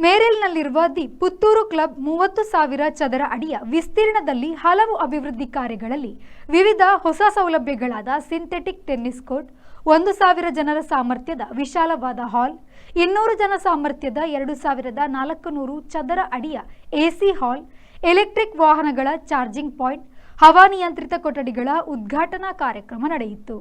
ಮೇರೆಲ್ನಲ್ಲಿರುವ the Puttur club 30,000 ಚದರ ಅಡಿಯ ವಿಸ್ತೀರ್ಣದಲ್ಲಿ ಹಲವು ಅಭಿವೃದ್ಧಿ ಕಾರ್ಯಗಳಲ್ಲಿ ವಿವಿಧ ಹೊಸ ಸೌಲಭ್ಯಗಳಾದ ಸಿಂಥೆಟಿಕ್ ಟೆನ್ನಿಸ್ ಕೋರ್ಟ್, 1,000 ಜನರ ಸಾಮರ್ಥ್ಯದ ವಿಶಾಲವಾದ ಹಾಲ್, 200 ಜನ ಸಾಮರ್ಥ್ಯದ 2,400 ಚದರ ಅಡಿಯ ಎಸಿ ಹಾಲ್, ಎಲೆಕ್ಟ್ರಿಕ್ ವಾಹನಗಳ ಚಾರ್ಜಿಂಗ್ ಪಾಯಿಂಟ್, ಹವಾನಿಯಂತ್ರಿತ ಕೊಠಡಿಗಳ ಉದ್ಘಾಟನಾ ಕಾರ್ಯಕ್ರಮ ನಡೆಯಿತು.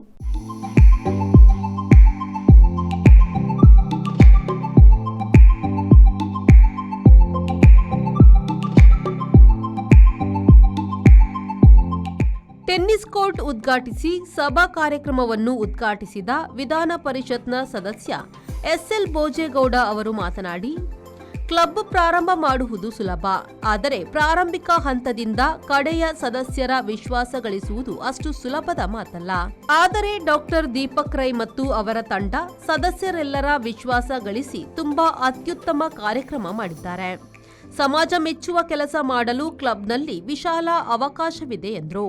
ಟೆನ್ನಿಸ್ ಕೋರ್ಟ್ ಉದ್ಘಾಟಿಸಿ ಸಭಾ ಕಾರ್ಯಕ್ರಮವನ್ನು ಉದ್ಘಾಟಿಸಿದ ವಿಧಾನ ಪರಿಷತ್ನ ಸದಸ್ಯ ಎಸ್ಎಲ್ ಭೋಜೇಗೌಡ ಅವರು ಮಾತನಾಡಿ, ಕ್ಲಬ್ ಪ್ರಾರಂಭ ಮಾಡುವುದು ಸುಲಭ, ಆದರೆ ಪ್ರಾರಂಭಿಕ ಹಂತದಿಂದ ಕಡೆಯ ಸದಸ್ಯರ ವಿಶ್ವಾಸ ಗಳಿಸುವುದು ಅಷ್ಟು ಸುಲಭದ ಮಾತಲ್ಲ. ಆದರೆ ಡಾಕ್ಟರ್ ದೀಪಕ್ ರೈ ಮತ್ತು ಅವರ ತಂಡ ಸದಸ್ಯರೆಲ್ಲರ ವಿಶ್ವಾಸ ಗಳಿಸಿ ತುಂಬಾ ಅತ್ಯುತ್ತಮ ಕಾರ್ಯಕ್ರಮ ಮಾಡಿದ್ದಾರೆ. ಸಮಾಜ ಮೆಚ್ಚುವ ಕೆಲಸ ಮಾಡಲು ಕ್ಲಬ್ನಲ್ಲಿ ವಿಶಾಲ ಅವಕಾಶವಿದೆ ಎಂದರು.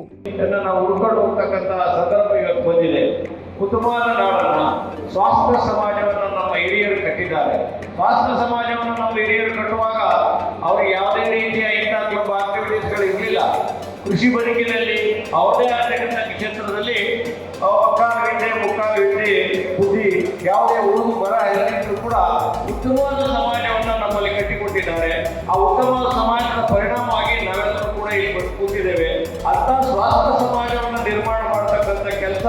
ನಾವು ಹುಡ್ಕೊಂಡು ಹೋಗ್ತಕ್ಕಂಥ ಸಂದರ್ಭ ಇವತ್ತು ಬಂದಿದೆ. ಕುಟುಂಬದ ನಾಡನ್ನ ಸ್ವಾಸ್ಥ್ಯ ಸಮಾಜವನ್ನು ನಮ್ಮ ಹಿರಿಯರು ಕಟ್ಟಿದ್ದಾರೆ. ಸ್ವಾಸ್ಥ್ಯ ಸಮಾಜವನ್ನು ನಮ್ಮ ಹಿರಿಯರು ಕಟ್ಟುವಾಗ ಅವ್ರಿಗೆ ಯಾವುದೇ ರೀತಿಯ ಇಂಥ ಕ್ಲಬ್ ಆಕ್ಟಿವಿಟೀಸ್ಗಳು ಇರಲಿಲ್ಲ. ಕೃಷಿ ಬದುಕಿನಲ್ಲಿ ಅವರದೇ ಆಗಿರ್ತಕ್ಕಂಥ ಕ್ಷೇತ್ರದಲ್ಲಿ ಅಕ್ಕಾವಿದ್ಯೆ ಮುಕ್ಕಾವಿದ್ಯೆ ಬುದ್ಧಿ ಯಾವುದೇ ಉಳಿದು ಬರ ಎಲ್ಲರಿಗೂ ಕೂಡ ಉತ್ತಮವಾದ ಸಮಾಜವನ್ನು ನಮ್ಮಲ್ಲಿ ಕಟ್ಟಿಕೊಟ್ಟಿದ್ದಾರೆ. ಆ ಉತ್ತಮವಾದ ಸಮಾಜದ ಪರಿಣಾಮವಾಗಿ ನಾವೆಲ್ಲರೂ ಕೂಡ ಇಲ್ಲಿ ಬಂದು ಕೂತಿದ್ದೇವೆ. ಅಂಥ ಸ್ವಾಸ್ಥ್ಯ ಸಮಾಜವನ್ನು ನಿರ್ಮಾಣ ಮಾಡತಕ್ಕಂಥ ಕೆಲಸ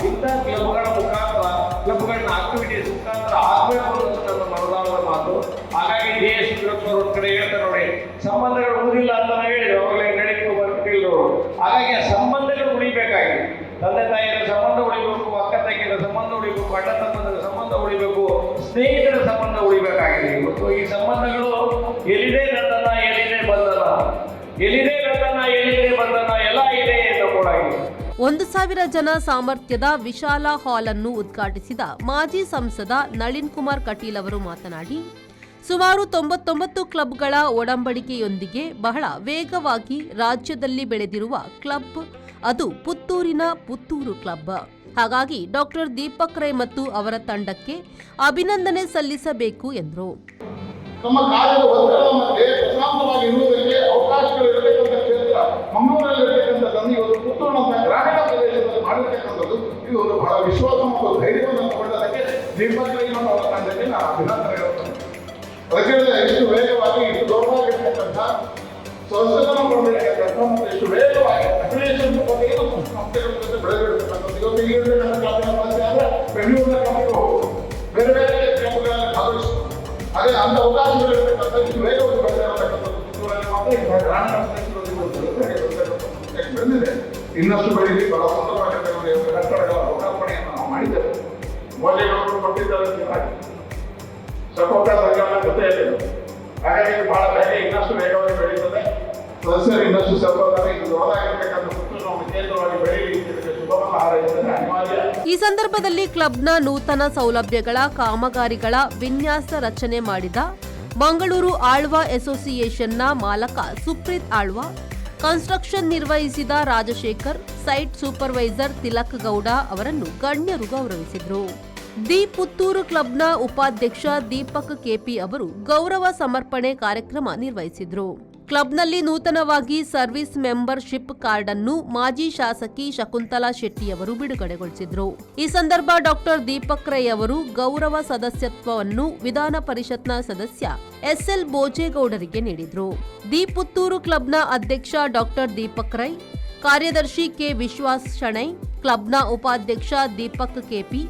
ಇಂಥ ಕ್ಲಬ್ಗಳ ಮುಖಾಂತರ, ಕ್ಲಬ್ಗಳನ್ನ ಆಕ್ಟಿವಿಟೀಸ್ ಮುಖಾಂತರ ಆಗಬೇಕು ಅನ್ನೋದು ನನ್ನ ಮನದಾಳದ ಮಾತು. ಹಾಗಾಗಿ DS ಒಂದು ಕಡೆ ಹೇಳ್ತಾರೆ ನೋಡಿ, ಸಂಬಂಧಗಳು ಉಳಿದಿಲ್ಲ ಅಂತ ಹೇಳಿದ್ರು, ಅವಾಗಲೇ ನಡೆಯುವ ಬರ್ತಿಲ್ಲ. ಹಾಗಾಗಿ ಆ ಸಂಬಂಧಗಳು ಉಳಿಬೇಕಾಗಿದೆ. ತಂದೆ ತಾಯಿಯರ ಸಂಬಂಧ ಉಳಿಬೇಕು, ಅಕ್ಕ ತಂಗಿಯರ ಸಂಬಂಧ ಉಳಿಬೇಕು, ಅಣ್ಣ ತಮ್ಮಂದರ ಸಂಬಂಧ ಉಳಿಬೇಕು, ಸ್ನೇಹಿತರ ಸಂಬಂಧ ಉಳಿಬೇಕಾಗಿದೆ. ಇವತ್ತು ಈ ಸಂಬಂಧಗಳು ಎಲ್ಲಿದೆ ನಂದನ, ಎಲ್ಲಿದೆ ಬಂಧನ, ಎಲ್ಲಿದೆ ನಂದನ, ಎಲ್ಲಿದೆ ಬಂಧನ ಎಲ್ಲ ಇದೆ ಎಂದು ಕೂಡ 1,000 ಜನ ಸಾಮರ್ಥ್ಯದ ವಿಶಾಲ ಹಾಲ್ ಅನ್ನು ಉದ್ಘಾಟಿಸಿದ ಮಾಜಿ ಸಂಸದ ನಳಿನ್ ಕುಮಾರ್ ಕಟೀಲ್ ಅವರು ಮಾತನಾಡಿ, ಸುಮಾರು 99 ಕ್ಲಬ್ಗಳ ಒಡಂಬಡಿಕೆಯೊಂದಿಗೆ ಬಹಳ ವೇಗವಾಗಿ ರಾಜ್ಯದಲ್ಲಿ ಬೆಳೆದಿರುವ ಕ್ಲಬ್ ಅದು ಪುತ್ತೂರಿನ ಪುತ್ತೂರು ಕ್ಲಬ್. ಹಾಗಾಗಿ ಡಾಕ್ಟರ್ ದೀಪಕ್ ರೈ ಮತ್ತು ಅವರ ತಂಡಕ್ಕೆ ಅಭಿನಂದನೆ ಸಲ್ಲಿಸಬೇಕು ಎಂದರು. ನಮ್ಮ ಕಾರ್ಯದ ಒತ್ತಡ ಮತ್ತೆ ಪ್ರಶಾಂತವಾಗಿ ಇರುವುದಕ್ಕೆ ಅವಕಾಶಗಳಿರತಕ್ಕಂಥ ಕ್ಷೇತ್ರ ಮಂಗಳೂರಲ್ಲಿರತಕ್ಕಂಥದ್ದನ್ನು ಇವತ್ತು ಪುತ್ತೂರಿನಂತಹ ಗ್ರಾಮೀಣ ಪ್ರದೇಶದಲ್ಲಿ ಮಾಡಿರ್ತಕ್ಕಂಥದ್ದು ಇದು ಒಂದು ಬಹಳ ವಿಶ್ವಾಸ ಮತ್ತು ಧೈರ್ಯವನ್ನು ಕೊಂಡದಕ್ಕೆ ದೀಪಕ್ ರೈ ಮತ್ತು ಅವರ ತಂಡಕ್ಕೆ ನಾನು ಅಭಿನಂದನೆ ಹೇಳ್ತೇನೆ. ಪ್ರಜೆಗಳ ಎಷ್ಟು ವೇಗವಾಗಿ ಇಷ್ಟು ದೊಡ್ಡವಾಗಿರ್ತಕ್ಕಂಥ ಸ್ವಸ್ಥತನ ಕೊಂಡಿರ್ತಕ್ಕಂಥ ಮತ್ತು ಎಷ್ಟು ವೇಗವಾಗಿ ಅಫಿಲಿಯೇಷನ್ ಬಗ್ಗೆ ಸಂಸ್ಥೆಗಳ ಜೊತೆ ಬೆಳೆದಿರ್ತಕ್ಕಂಥದ್ದು ಇವತ್ತು ಈಗಿರ್ತಕ್ಕಂಥ ಕ್ಲಬ್ನ ಸಮಸ್ಯೆ ಆದರೆ ಬೆಂಗಳೂರಿನ ಕ್ಲಬ್ಗೆ ಹೋಗುವುದು, ಬೇರೆ ಬೇರೆ ಕ್ಲಬ್ಗಳಲ್ಲಿ ಭಾಗವಹಿಸುವುದು. ಅದೇ ಅಂತ ಅವಕಾಶಗಳಿರ್ತಕ್ಕಂಥ ಇಷ್ಟು ವೇಗವಾಗಿ ಬೆಳೆದಿರತಕ್ಕಂಥದ್ದು ಪುತ್ತೂರಲ್ಲಿ ಮಾತ್ರ ಗ್ರಾಮೀಣ ಪ್ರದೇಶಗಳಲ್ಲಿ ಬಂದಿದೆ. ಇನ್ನಷ್ಟು ಬೆಳೀಲಿ, ಬಹಳ ಸುಂದರವಾಗಿರ್ತಕ್ಕಂಥ ಕಟ್ಟಡಗಳ ಲೋಕಾರ್ಪಣೆಯನ್ನು ನಾವು ಮಾಡಿದ್ದೇವೆ. ಮೌಲ್ಯಗಳನ್ನು ಕೊಟ್ಟಿದ್ದಾರೆ, ಸಪೋಟ ಸರ್ಕಾರ ಜೊತೆಯಲ್ಲಿ. ಹಾಗಾಗಿ ಬಹಳ ಬೇಗ ಇನ್ನಷ್ಟು ವೇಗವಾಗಿ ಬೆಳೆಯುತ್ತದೆ. ಸದಸ್ಯರು ಇನ್ನಷ್ಟು ಸಪೋರ್ಟಾಗಿ ಇದು ದೊಡ್ಡದಾಗಿರ್ತಕ್ಕಂಥ ಪುತ್ತೂರು ಕೇಂದ್ರವಾಗಿ ಬೆಳೆಯಲಿ ಶುಭವನ್ನು ಹಾರೈಸುತ್ತದೆ ಅನಿವಾರ್ಯ. ಈ ಸಂದರ್ಭದಲ್ಲಿ ಕ್ಲಬ್ನ ನೂತನ ಸೌಲಭ್ಯಗಳ ಕಾಮಗಾರಿಗಳ ವಿನ್ಯಾಸ ರಚನೆ ಮಾಡಿದ ಮಂಗಳೂರು ಆಳ್ವ ಅಸೋಸಿಯೇಷನ್ನ ಮಾಲಕ ಸುಪ್ರೀತ್ ಆಳ್ವ, ಕನ್ಸ್ಟ್ರಕ್ಷನ್ ನಿರ್ವಹಿಸಿದ ರಾಜಶೇಖರ್, ಸೈಟ್ ಸೂಪರ್ವೈಸರ್ ತಿಲಕ್ ಗೌಡ ಅವರನ್ನು ಗಣ್ಯರು ಗೌರವಿಸಿದರು. ದಿ ಪುತ್ತೂರು ಕ್ಲಬ್ನ ಉಪಾಧ್ಯಕ್ಷ ದೀಪಕ್ ಕೆಪಿ ಅವರು ಗೌರವ ಸಮರ್ಪಣೆ ಕಾರ್ಯಕ್ರಮ ನಿರ್ವಹಿಸಿದರು. ಕ್ಲಬ್ನಲ್ಲಿ ನೂತನವಾಗಿ ಸರ್ವಿಸ್ ಮೆಂಬರ್ಶಿಪ್ ಕಾರ್ಡ್ ಅನ್ನು ಮಾಜಿ ಶಾಸಕಿ ಶಕುಂತಲಾ ಶೆಟ್ಟಿ ಅವರು ಬಿಡುಗಡೆಗೊಳಿಸಿದರು. ಈ ಸಂದರ್ಭ ಡಾಕ್ಟರ್ ದೀಪಕ್ ರೈ ಅವರು ಗೌರವ ಸದಸ್ಯತ್ವವನ್ನು ವಿಧಾನ ಪರಿಷತ್ನ ಸದಸ್ಯ ಎಸ್ಎಲ್ ಭೋಜೇಗೌಡರಿಗೆ ನೀಡಿದರು. ದಿ ಪುತ್ತೂರು ಕ್ಲಬ್ನ ಅಧ್ಯಕ್ಷ ಡಾಕ್ಟರ್ ದೀಪಕ್ ರೈ, ಕಾರ್ಯದರ್ಶಿ ಕೆ ವಿಶ್ವಾಸ್ ಶಣೈ, ಕ್ಲಬ್ನ ಉಪಾಧ್ಯಕ್ಷ ದೀಪಕ್ ಕೆಪಿ,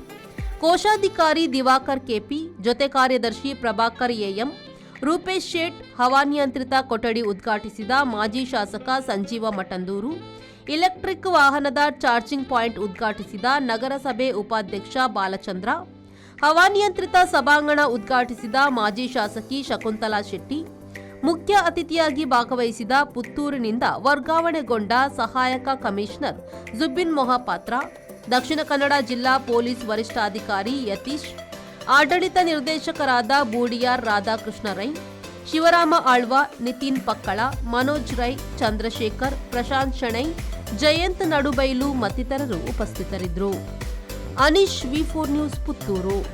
ಕೋಶಾಧಿಕಾರಿ ದಿವಾಕರ್ ಕೆಪಿ, ಜೊತೆ ಕಾರ್ಯದರ್ಶಿ ಪ್ರಭಾಕರ್ ಎಎಂ, ರೂಪೇಶ್ ಶೇಟ್, ಹವಾನಿಯಂತ್ರಿತ ಕೊಠಡಿ ಉದ್ಘಾಟಿಸಿದ ಮಾಜಿ ಶಾಸಕ ಸಂಜೀವ ಮಠಂದೂರು, ಎಲೆಕ್ಟ್ರಿಕ್ ವಾಹನದ ಚಾರ್ಜಿಂಗ್ ಪಾಯಿಂಟ್ ಉದ್ಘಾಟಿಸಿದ ನಗರಸಭೆ ಉಪಾಧ್ಯಕ್ಷ ಬಾಲಚಂದ್ರ, ಹವಾನಿಯಂತ್ರಿತ ಸಭಾಂಗಣ ಉದ್ಘಾಟಿಸಿದ ಮಾಜಿ ಶಾಸಕಿ ಶಕುಂತಲಾ ಶೆಟ್ಟಿ, ಮುಖ್ಯ ಅತಿಥಿಯಾಗಿ ಭಾಗವಹಿಸಿದ ಪುತ್ತೂರಿನಿಂದ ವರ್ಗಾವಣೆಗೊಂಡ ಸಹಾಯಕ ಕಮಿಷನರ್ ಜುಬಿನ್ ಮೊಹಾಪಾತ್ರ, ದಕ್ಷಿಣ ಕನ್ನಡ ಜಿಲ್ಲಾ ಪೊಲೀಸ್ ವರಿಷ್ಠಾಧಿಕಾರಿ ಯತೀಶ್, ಆಡಳಿತ ನಿರ್ದೇಶಕರಾದ ಬೂಡಿಯಾರ್ ರಾಧಾಕೃಷ್ಣ ರೈ, ಶಿವರಾಮ ಆಳ್ವ, ನಿತಿನ್ ಪಕ್ಕಳ, ಮನೋಜ್ ರೈ, ಚಂದ್ರಶೇಖರ್, ಪ್ರಶಾಂತ್ ಶಣೈ, ಜಯಂತ್ ನಡುಬೈಲು ಮತ್ತಿತರರು ಉಪಸ್ಥಿತರಿದ್ದರು. Anish, V4 news, Puttur.